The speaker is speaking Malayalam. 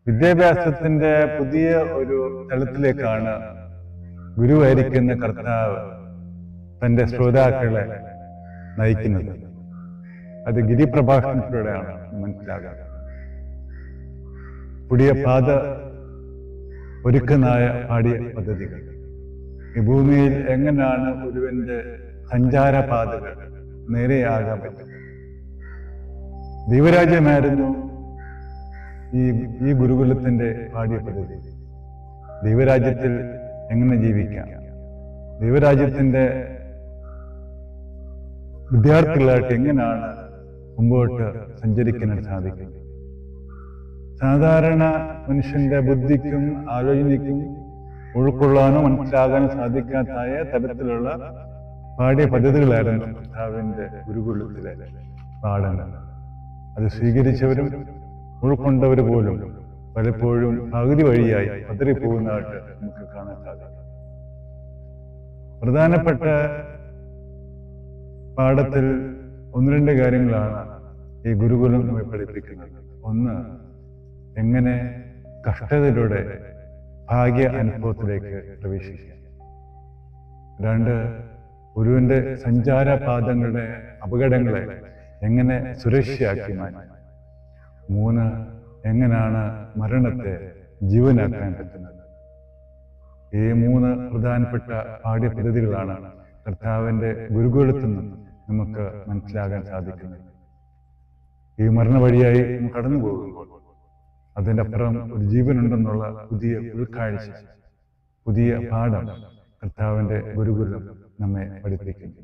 വിദ്യാഭ്യാസത്തിന്റെ പുതിയ ഒരു തലത്തിലേക്കാണ് ഗുരുവായിരിക്കുന്ന കർത്താവ് തന്റെ ശ്രോതാക്കളെ നയിക്കുന്നത്. അത് ഗിരിപ്രഭാഷണത്തിലൂടെയാണ് മനസ്സിലാകുക. പുതിയ പാത ഒരുക്കനായ പാടിയ പദ്ധതികൾ. ഈ ഭൂമിയിൽ എങ്ങനെയാണ് ഒരുവന്റെ സഞ്ചാരപാതകൾ നേരെയാകാൻ പറ്റുന്നത്? ദൈവരാജ്യമായിരുന്നു ഈ ഗുരുകുലത്തിന്റെ പാഠ്യ പദ്ധതി. ദൈവരാജ്യത്തിൽ എങ്ങനെ ജീവിക്കാം, ദൈവരാജ്യത്തിന്റെ വിദ്യാർത്ഥികളായിട്ട് എങ്ങനെയാണ് മുമ്പോട്ട് സഞ്ചരിക്കാൻ സാധിക്കുന്നത്? സാധാരണ മനുഷ്യന്റെ ബുദ്ധിക്കും ആലോചനയ്ക്കും ഉൾക്കൊള്ളാനോ മനസ്സിലാകാനോ സാധിക്കാത്തായ തരത്തിലുള്ള പാഠ്യ പദ്ധതികളായിരുന്നു കർത്താവിന്റെ ഗുരുകുലത്തിലെ പാഠങ്ങൾ. അത് സ്വീകരിച്ചവരും ഉൾക്കൊണ്ടവർ പോലും പലപ്പോഴും പകുതി വഴിയായി പതറിപ്പോകുന്നതായിട്ട് നമുക്ക് കാണാൻ സാധിക്കും. പ്രധാനപ്പെട്ട പാഠത്തിൽ ഒന്ന് രണ്ട് കാര്യങ്ങളാണ് ഈ ഗുരുകുലം നമ്മെ പഠിപ്പിക്കുന്നത്. ഒന്ന്, എങ്ങനെ കഷ്ടതയിലൂടെ ഭാഗ്യ അനുഭവത്തിലേക്ക് പ്രവേശിക്കാം. രണ്ട്, ഗുരുവിന്റെ സഞ്ചാരപാതങ്ങളുടെ അപകടങ്ങളെ എങ്ങനെ സുരക്ഷയാക്കി മാറ്റാം. മൂന്ന്, എങ്ങനെയാണ് മരണത്തെ ജീവനാക്കാൻ പറ്റുന്നത്. ഈ മൂന്ന് പ്രധാനപ്പെട്ട പാഠ്യപദ്ധതികളാണ് കർത്താവിന്റെ ഗുരുകുലത്തിൽ നിന്ന് നമുക്ക് മനസ്സിലാകാൻ സാധിക്കുന്നത്. ഈ മരണ വഴിയായി കടന്നു പോകുമ്പോൾ അതിൻ്റെ അപ്പുറം ഒരു ജീവനുണ്ടെന്നുള്ള പുതിയ ഉൾക്കാഴ്ച, പുതിയ പാഠം കർത്താവിന്റെ ഗുരുകുലം നമ്മെ പഠിപ്പിക്കുന്നു.